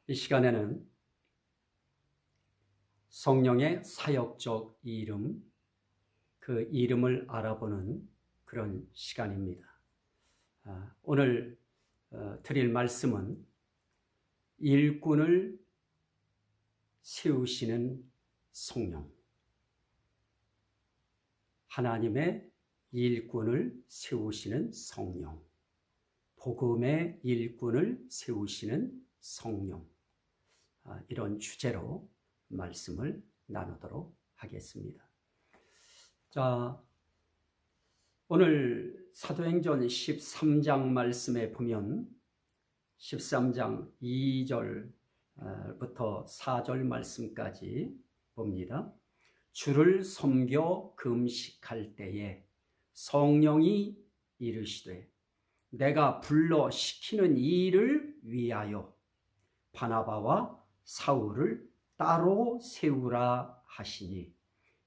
이 시간에는 성령의 사역적 이름, 그 이름을 알아보는 그런 시간입니다. 오늘 드릴 말씀은 일꾼을 세우시는 성령, 하나님의 일꾼을 세우시는 성령, 복음의 일꾼을 세우시는 성령, 이런 주제로 말씀을 나누도록 하겠습니다. 자, 오늘 사도행전 13장 말씀에 보면 13장 2절부터 4절 말씀까지 봅니다. 주를 섬겨 금식할 때에 성령이 이르시되 내가 불러 시키는 이 일을 위하여 바나바와 사울을 따로 세우라 하시니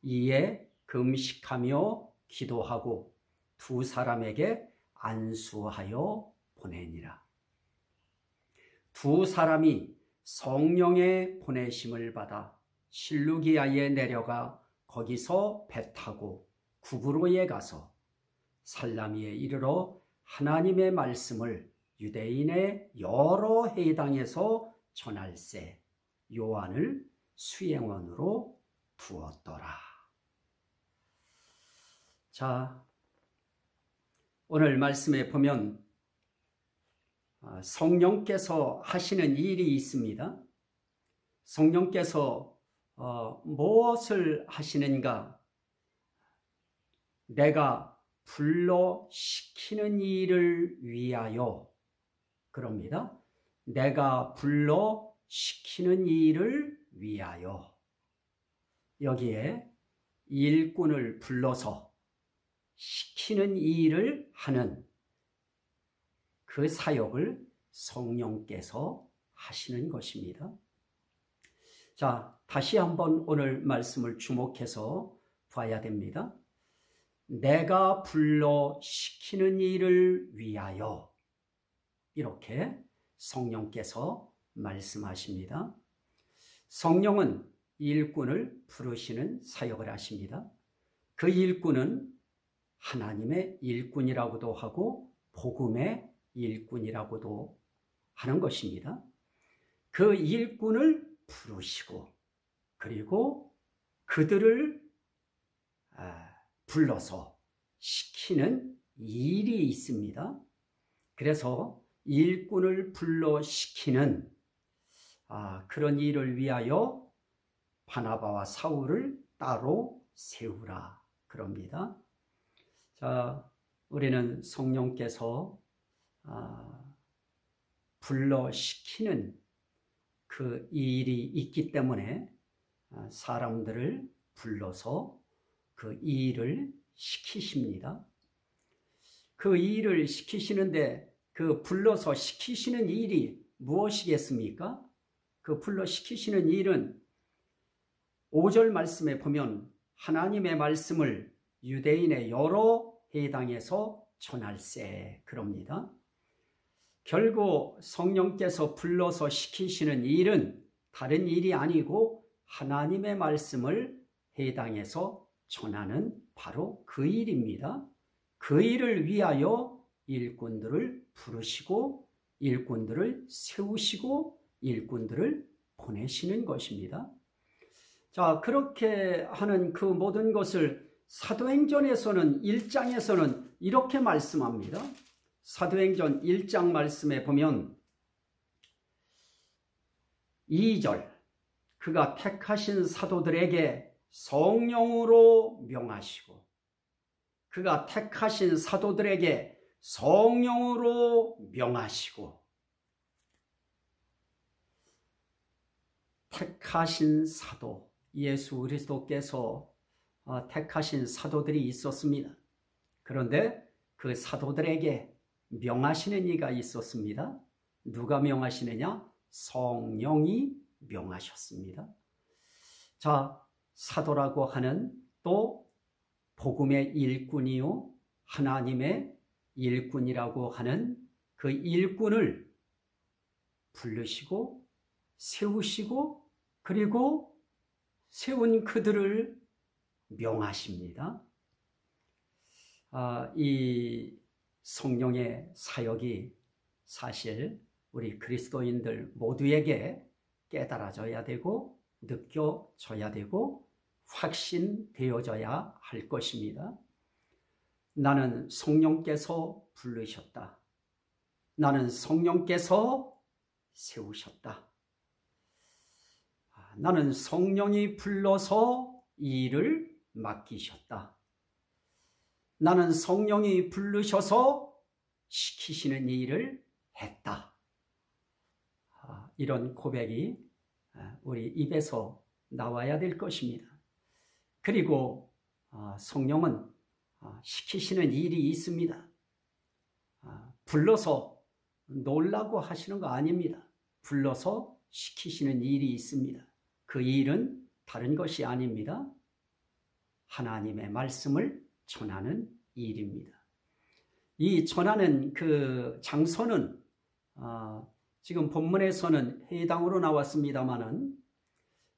이에 금식하며 기도하고 두 사람에게 안수하여 보내니라. 두 사람이 성령의 보내심을 받아 실루기아에 내려가 거기서 배 타고 구브로에 가서 살라미에 이르러 하나님의 말씀을 유대인의 여러 회당에서 전할세 요한을 수행원으로 두었더라. 자, 오늘 말씀에 보면 성령께서 하시는 일이 있습니다. 성령께서 무엇을 하시는가? 내가 불러 시키는 일을 위하여, 그럽니다. 내가 불러 시키는 일을 위하여. 여기에 일꾼을 불러서 시키는 일을 하는 그 사역을 성령께서 하시는 것입니다. 자, 다시 한번 오늘 말씀을 주목해서 봐야 됩니다. 내가 불러 시키는 일을 위하여, 이렇게 성령께서 말씀하십니다. 성령은 일꾼을 부르시는 사역을 하십니다. 그 일꾼은 하나님의 일꾼이라고도 하고 복음의 일꾼이라고도 하는 것입니다. 그 일꾼을 부르시고 그리고 그들을 불러서 시키는 일이 있습니다. 그래서 일꾼을 불러 시키는 그런 일을 위하여 바나바와 사울을 따로 세우라 그럽니다. 자, 우리는 성령께서 불러 시키는 그 일이 있기 때문에 사람들을 불러서 그 일을 시키십니다. 그 일을 시키시는데 그 불러서 시키시는 일이 무엇이겠습니까? 그 불러 시키시는 일은 5절 말씀에 보면 하나님의 말씀을 유대인의 여러 회당에서 전할세 그럽니다. 결국 성령께서 불러서 시키시는 일은 다른 일이 아니고 하나님의 말씀을 회당에서 전하는 바로 그 일입니다. 그 일을 위하여 일꾼들을 부르시고 일꾼들을 세우시고 일꾼들을 보내시는 것입니다. 자, 그렇게 하는 그 모든 것을 사도행전에서는 1장에서는 이렇게 말씀합니다. 사도행전 1장 말씀에 보면 2절 그가 택하신 사도들에게 성령으로 명하시고 그가 택하신 사도들에게 성령으로 명하시고 택하신 사도 예수 그리스도께서 택하신 사도들이 있었습니다. 그런데 그 사도들에게 명하시는 이가 있었습니다. 누가 명하시느냐? 성령이 명하셨습니다. 자, 사도라고 하는 또 복음의 일꾼이요 하나님의 일꾼이라고 하는 그 일꾼을 부르시고 세우시고 그리고 세운 그들을 명하십니다. 이 성령의 사역이 사실 우리 그리스도인들 모두에게 깨달아져야 되고 느껴져야 되고 확신되어져야 할 것입니다. 나는 성령께서 부르셨다. 나는 성령께서 세우셨다. 나는 성령이 불러서 이 일을 맡기셨다. 나는 성령이 부르셔서 시키시는 이 일을 했다. 이런 고백이 우리 입에서 나와야 될 것입니다. 그리고 성령은 시키시는 일이 있습니다. 불러서 놀라고 하시는 거 아닙니다. 불러서 시키시는 일이 있습니다. 그 일은 다른 것이 아닙니다. 하나님의 말씀을 전하는 일입니다. 이 전하는 그 장소는 지금 본문에서는 회당으로 나왔습니다마는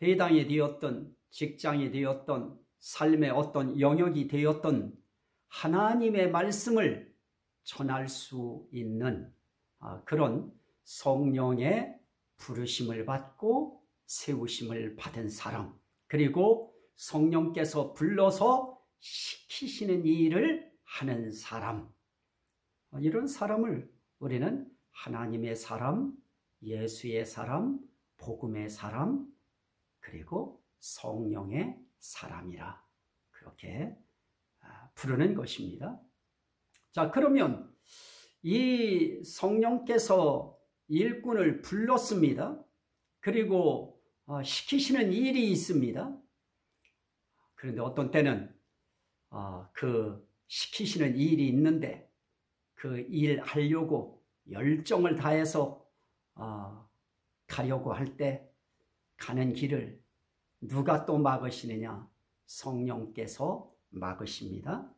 회당이 되었던 직장이 되었던 삶의 어떤 영역이 되었던 하나님의 말씀을 전할 수 있는 그런 성령의 부르심을 받고 세우심을 받은 사람, 그리고 성령께서 불러서 시키시는 일을 하는 사람, 이런 사람을 우리는 하나님의 사람, 예수의 사람, 복음의 사람, 그리고 성령의 사람이라 그렇게 부르는 것입니다. 자, 그러면 이 성령께서 일꾼을 불렀습니다. 그리고 시키시는 일이 있습니다. 그런데 어떤 때는 그 시키시는 일이 있는데 그 일 하려고 열정을 다해서 가려고 할 때 가는 길을 누가 또 막으시느냐? 성령께서 막으십니다.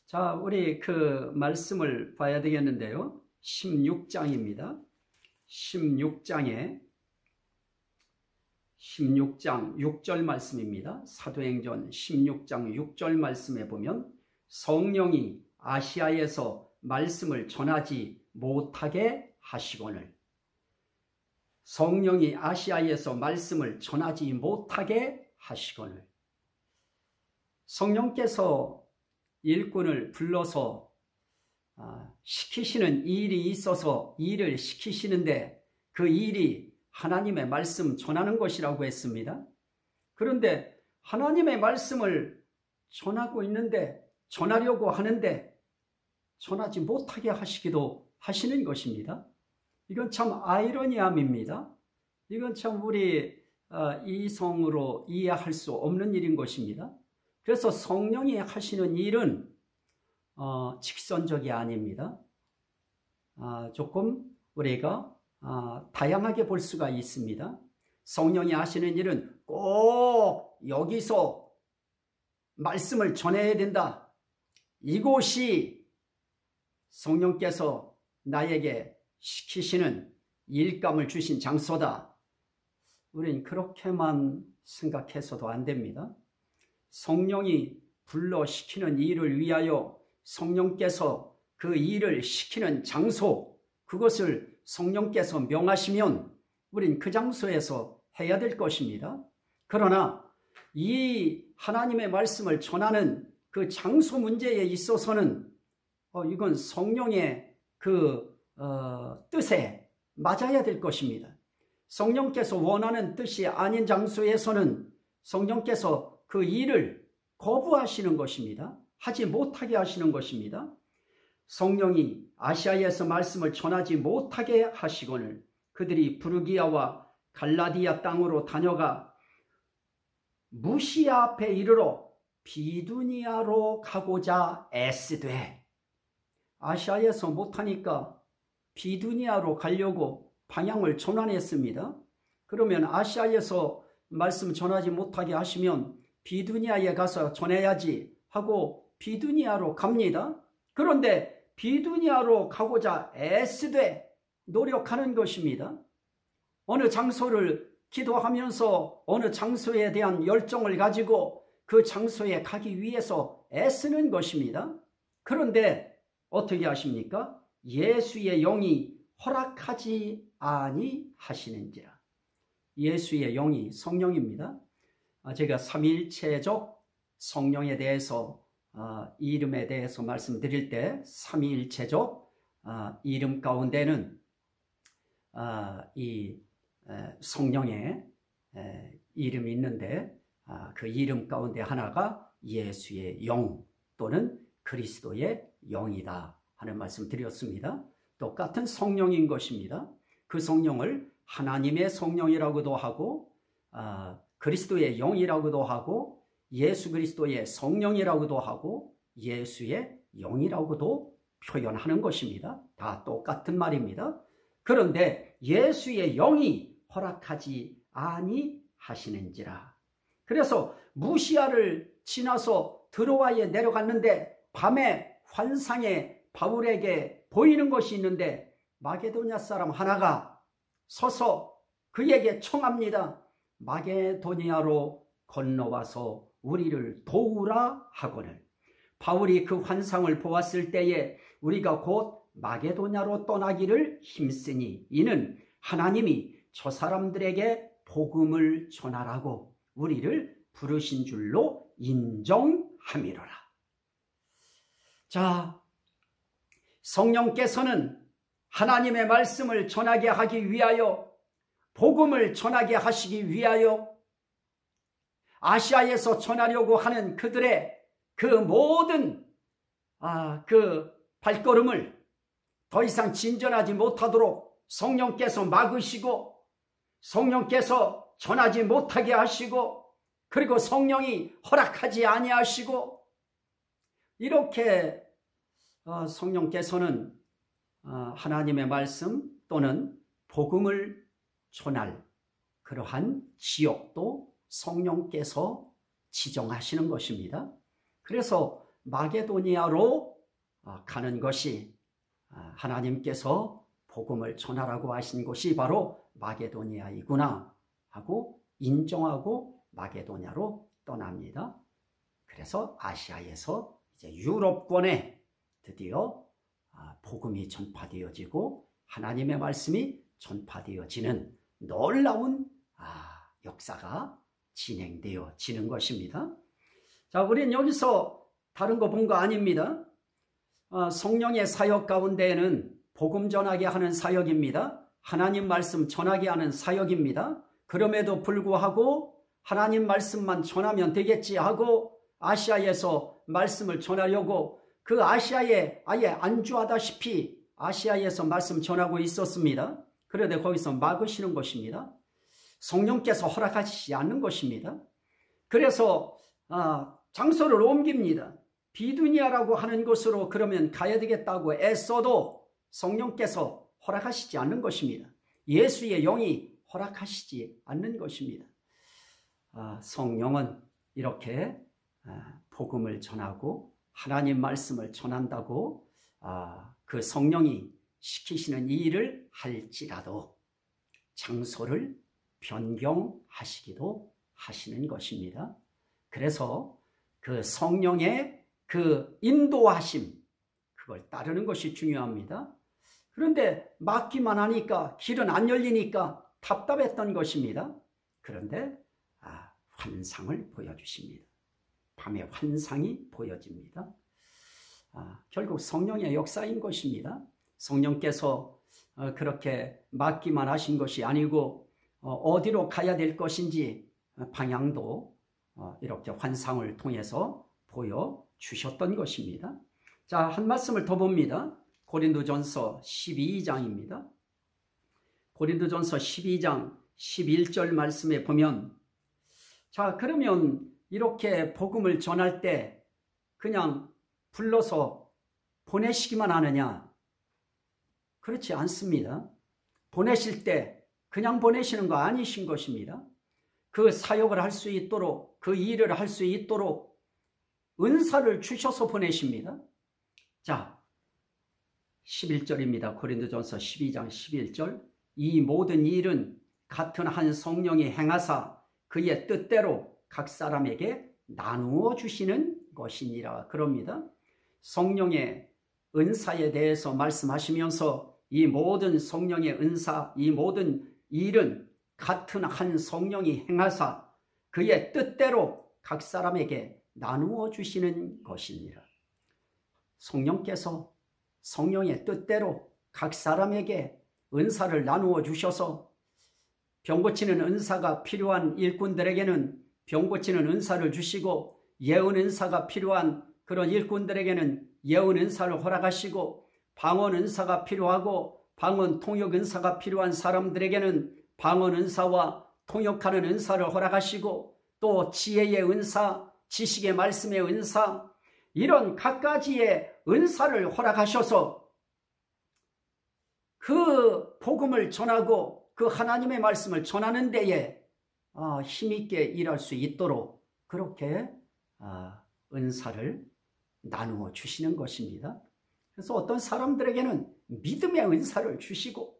자, 우리 그 말씀을 봐야 되겠는데요. 16장입니다. 16장 6절 말씀입니다. 사도행전 16장 6절 말씀에 보면 성령이 아시아에서 말씀을 전하지 못하게 하시거늘, 성령이 아시아에서 말씀을 전하지 못하게 하시거늘, 성령께서 일꾼을 불러서 시키시는 일이 있어서 일을 시키시는데 그 일이 하나님의 말씀 전하는 것이라고 했습니다. 그런데 하나님의 말씀을 전하고 있는데, 전하려고 하는데 전하지 못하게 하시기도 하시는 것입니다. 이건 참 아이러니함입니다. 이건 참 우리 이성으로 이해할 수 없는 일인 것입니다. 그래서 성령이 하시는 일은 직선적이 아닙니다. 조금 우리가 다양하게 볼 수가 있습니다. 성령이 하시는 일은 꼭 여기서 말씀을 전해야 된다. 이곳이 성령께서 나에게 시키시는 일감을 주신 장소다. 우린 그렇게만 생각해서도 안 됩니다. 성령이 불러 시키는 일을 위하여 성령께서 그 일을 시키는 장소, 그것을 성령께서 명하시면 우린 그 장소에서 해야 될 것입니다. 그러나 이 하나님의 말씀을 전하는 그 장소 문제에 있어서는 이건 성령의 그 뜻에 맞아야 될 것입니다. 성령께서 원하는 뜻이 아닌 장소에서는 성령께서 그 일을 거부하시는 것입니다. 하지 못하게 하시는 것입니다. 성령이 아시아에서 말씀을 전하지 못하게 하시거늘 그들이 부르기아와 갈라디아 땅으로 다녀가 무시아 앞에 이르러 비두니아로 가고자 애쓰되, 아시아에서 못하니까 비두니아로 가려고 방향을 전환했습니다. 그러면 아시아에서 말씀 전하지 못하게 하시면 비두니아에 가서 전해야지 하고 비두니아로 갑니다. 그런데 비두니아로 가고자 애쓰되 노력하는 것입니다. 어느 장소를 기도하면서 어느 장소에 대한 열정을 가지고 그 장소에 가기 위해서 애쓰는 것입니다. 그런데 어떻게 하십니까? 예수의 영이 허락하지 아니하시는지라. 예수의 영이 성령입니다. 제가 삼위일체적 성령에 대해서 이름에 대해서 말씀드릴 때 삼위일체적 이름 가운데는 이 성령의 이름이 있는데 그 이름 가운데 하나가 예수의 영 또는 그리스도의 영이다 하는 말씀 드렸습니다. 똑같은 성령인 것입니다. 그 성령을 하나님의 성령이라고도 하고 그리스도의 영이라고도 하고 예수 그리스도의 성령이라고도 하고 예수의 영이라고도 표현하는 것입니다. 다 똑같은 말입니다. 그런데 예수의 영이 허락하지 아니하시는지라. 그래서 무시아를 지나서 드로아에 내려갔는데 밤에 환상에 바울에게 보이는 것이 있는데 마게도냐 사람 하나가 서서 그에게 청합니다. 마게도니아로 건너와서 우리를 도우라 하거늘. 바울이 그 환상을 보았을 때에 우리가 곧 마게도냐로 떠나기를 힘쓰니 이는 하나님이 저 사람들에게 복음을 전하라고 우리를 부르신 줄로 인정함이로라. 자, 성령께서는 하나님의 말씀을 전하게 하기 위하여 복음을 전하게 하시기 위하여 아시아에서 전하려고 하는 그들의 그 모든 그 발걸음을 더 이상 진전하지 못하도록 성령께서 막으시고 성령께서 전하지 못하게 하시고 그리고 성령이 허락하지 아니하시고 이렇게 성령께서는 하나님의 말씀 또는 복음을 전할 그러한 지역도 성령께서 지정하시는 것입니다. 그래서 마게도니아로 가는 것이 하나님께서 복음을 전하라고 하신 곳이 바로 마게도니아이구나 하고 인정하고 마게도냐로 떠납니다. 그래서 아시아에서 이제 유럽권에 드디어 복음이 전파되어지고 하나님의 말씀이 전파되어지는 놀라운 역사가 진행되어지는 것입니다. 자, 우리는 여기서 다른 거 본 거 아닙니다. 성령의 사역 가운데에는 복음 전하게 하는 사역입니다. 하나님 말씀 전하게 하는 사역입니다. 그럼에도 불구하고 하나님 말씀만 전하면 되겠지 하고 아시아에서 말씀을 전하려고 그 아시아에 아예 안주하다시피 아시아에서 말씀 전하고 있었습니다. 그런데 거기서 막으시는 것입니다. 성령께서 허락하시지 않는 것입니다. 그래서 장소를 옮깁니다. 비두니아라고 하는 곳으로 그러면 가야 되겠다고 애써도 성령께서 허락하시지 않는 것입니다. 예수의 영이 허락하시지 않는 것입니다. 성령은 이렇게 복음을 전하고 하나님 말씀을 전한다고 그 성령이 시키시는 이 일을 할지라도 장소를 변경하시기도 하시는 것입니다. 그래서 그 성령의 그 인도하심 그걸 따르는 것이 중요합니다. 그런데 막기만 하니까 길은 안 열리니까 답답했던 것입니다. 그런데 환상을 보여주십니다. 밤에 환상이 보여집니다. 결국 성령의 역사인 것입니다. 성령께서 그렇게 막기만 하신 것이 아니고 어디로 가야 될 것인지 방향도 이렇게 환상을 통해서 보여주셨던 것입니다. 자, 한 말씀을 더 봅니다. 고린도전서 12장입니다. 고린도전서 12장 11절 말씀에 보면 자, 그러면 이렇게 복음을 전할 때 그냥 불러서 보내시기만 하느냐? 그렇지 않습니다. 보내실 때 그냥 보내시는 거 아니신 것입니다. 그 사역을 할 수 있도록 그 일을 할 수 있도록 은사를 주셔서 보내십니다. 자, 11절입니다. 고린도전서 12장 11절 이 모든 일은 같은 한 성령이 행하사 그의 뜻대로 각 사람에게 나누어 주시는 것이니라 그럽니다. 성령의 은사에 대해서 말씀하시면서 이 모든 성령의 은사, 이 모든 일은 같은 한 성령이 행하사 그의 뜻대로 각 사람에게 나누어 주시는 것이니라. 성령께서 성령의 뜻대로 각 사람에게 은사를 나누어 주셔서 병 고치는 은사가 필요한 일꾼들에게는 병 고치는 은사를 주시고, 예언 은사가 필요한 그런 일꾼들에게는 예언 은사를 허락하시고, 방언 은사가 필요하고 방언 통역 은사가 필요한 사람들에게는 방언 은사와 통역하는 은사를 허락하시고, 또 지혜의 은사, 지식의 말씀의 은사, 이런 갖가지의 은사를 허락하셔서 그 복음을 전하고 그 하나님의 말씀을 전하는 데에 힘있게 일할 수 있도록 그렇게 은사를 나누어 주시는 것입니다. 그래서 어떤 사람들에게는 믿음의 은사를 주시고,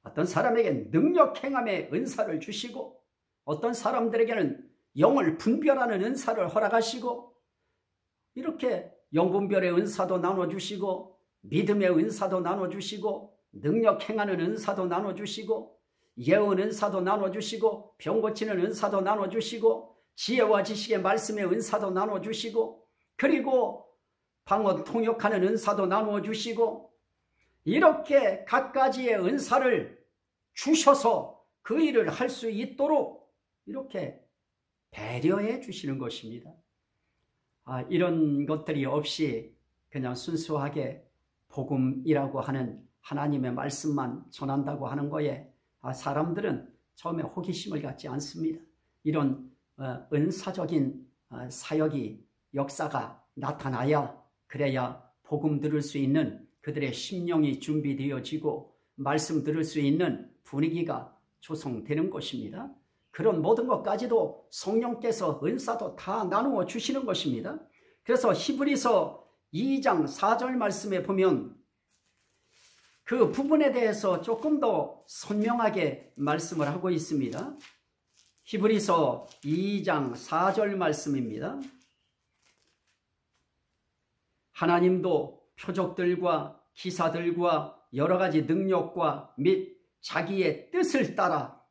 어떤 사람에게는 능력 행함의 은사를 주시고, 어떤 사람들에게는 영을 분별하는 은사를 허락하시고, 이렇게 영분별의 은사도 나눠주시고, 믿음의 은사도 나눠주시고, 능력 행하는 은사도 나눠주시고, 예언 은사도 나눠주시고, 병 고치는 은사도 나눠주시고, 지혜와 지식의 말씀의 은사도 나눠주시고, 그리고 방언 통역하는 은사도 나누어주시고, 이렇게 갖가지의 은사를 주셔서 그 일을 할 수 있도록 이렇게 배려해 주시는 것입니다. 이런 것들이 없이 그냥 순수하게 복음이라고 하는 하나님의 말씀만 전한다고 하는 거에 사람들은 처음에 호기심을 갖지 않습니다. 이런 은사적인 사역이, 역사가 나타나야, 그래야 복음 들을 수 있는 그들의 심령이 준비되어지고 말씀 들을 수 있는 분위기가 조성되는 것입니다. 그런 모든 것까지도 성령께서 은사도 다 나누어 주시는 것입니다. 그래서 히브리서 2장 4절 말씀에 보면 그 부분에 대해서 조금 더 선명하게 말씀을 하고 있습니다. 히브리서 2장 4절 말씀입니다. 하나님도 표적들과 기사들과 여러 가지 능력과 및 자기의 뜻을 따라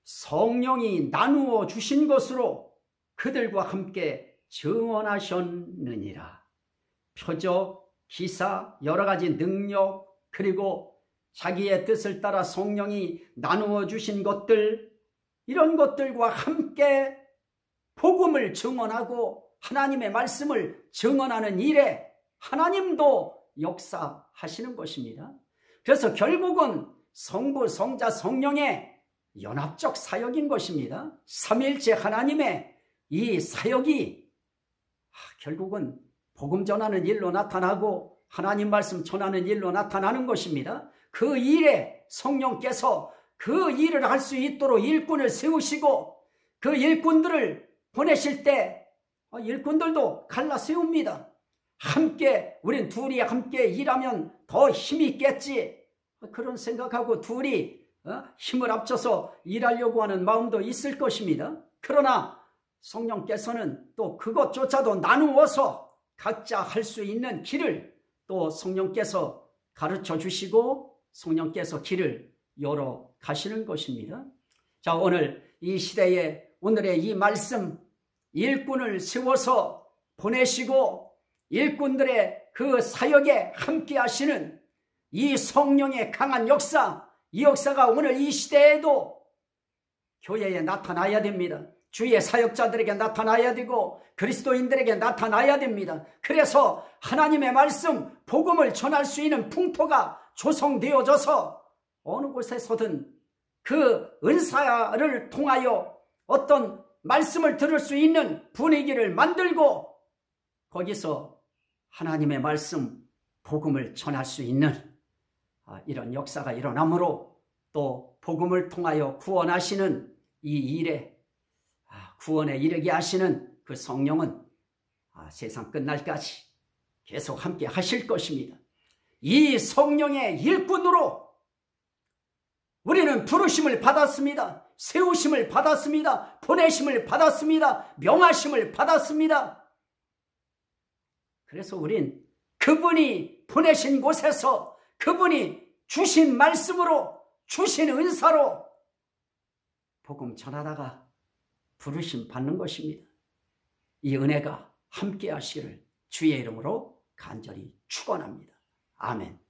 성령이 나누어 주신 것으로 그들과 함께 증언하셨느니라. 표적, 기사, 여러 가지 능력, 그리고 자기의 뜻을 따라 성령이 나누어 주신 것들, 이런 것들과 함께 복음을 증언하고 하나님의 말씀을 증언하는 일에 하나님도 역사하시는 것입니다. 그래서 결국은 성부, 성자, 성령의 연합적 사역인 것입니다. 삼위일체 하나님의 이 사역이 결국은 복음 전하는 일로 나타나고 하나님 말씀 전하는 일로 나타나는 것입니다. 그 일에 성령께서 그 일을 할 수 있도록 일꾼을 세우시고, 그 일꾼들을 보내실 때 일꾼들도 갈라 세웁니다. 함께, 우린 둘이 함께 일하면 더 힘이 있겠지, 그런 생각하고 둘이 힘을 합쳐서 일하려고 하는 마음도 있을 것입니다. 그러나 성령께서는 또 그것조차도 나누어서 각자 할 수 있는 길을 또 성령께서 가르쳐 주시고 성령께서 길을 열어 가시는 것입니다. 자, 오늘 이 시대에 오늘의 이 말씀, 일꾼을 세워서 보내시고 일꾼들의 그 사역에 함께 하시는 이 성령의 강한 역사, 이 역사가 오늘 이 시대에도 교회에 나타나야 됩니다. 주의 사역자들에게 나타나야 되고 그리스도인들에게 나타나야 됩니다. 그래서 하나님의 말씀, 복음을 전할 수 있는 풍토가 조성되어져서 어느 곳에서든 그 은사를 통하여 어떤 말씀을 들을 수 있는 분위기를 만들고 거기서 하나님의 말씀, 복음을 전할 수 있는 이런 역사가 일어나므로 또 복음을 통하여 구원하시는 이 일에 구원에 이르게 하시는 그 성령은 세상 끝날까지 계속 함께 하실 것입니다. 이 성령의 일꾼으로 우리는 부르심을 받았습니다. 세우심을 받았습니다. 보내심을 받았습니다. 명하심을 받았습니다. 그래서 우린 그분이 보내신 곳에서 그분이 주신 말씀으로 주신 은사로 복음 전하다가 부르심 받는 것입니다. 이 은혜가 함께 하시기를 주의 이름으로 간절히 축원합니다. 아멘.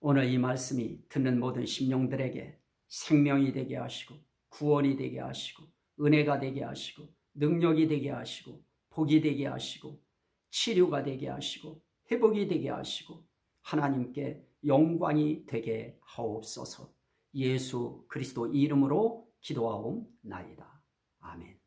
오늘 이 말씀이 듣는 모든 심령들에게 생명이 되게 하시고 구원이 되게 하시고 은혜가 되게 하시고 능력이 되게 하시고 복이 되게 하시고 치료가 되게 하시고 회복이 되게 하시고 하나님께 영광이 되게 하옵소서. 예수 그리스도 이름으로 기도하옵나이다. 아멘.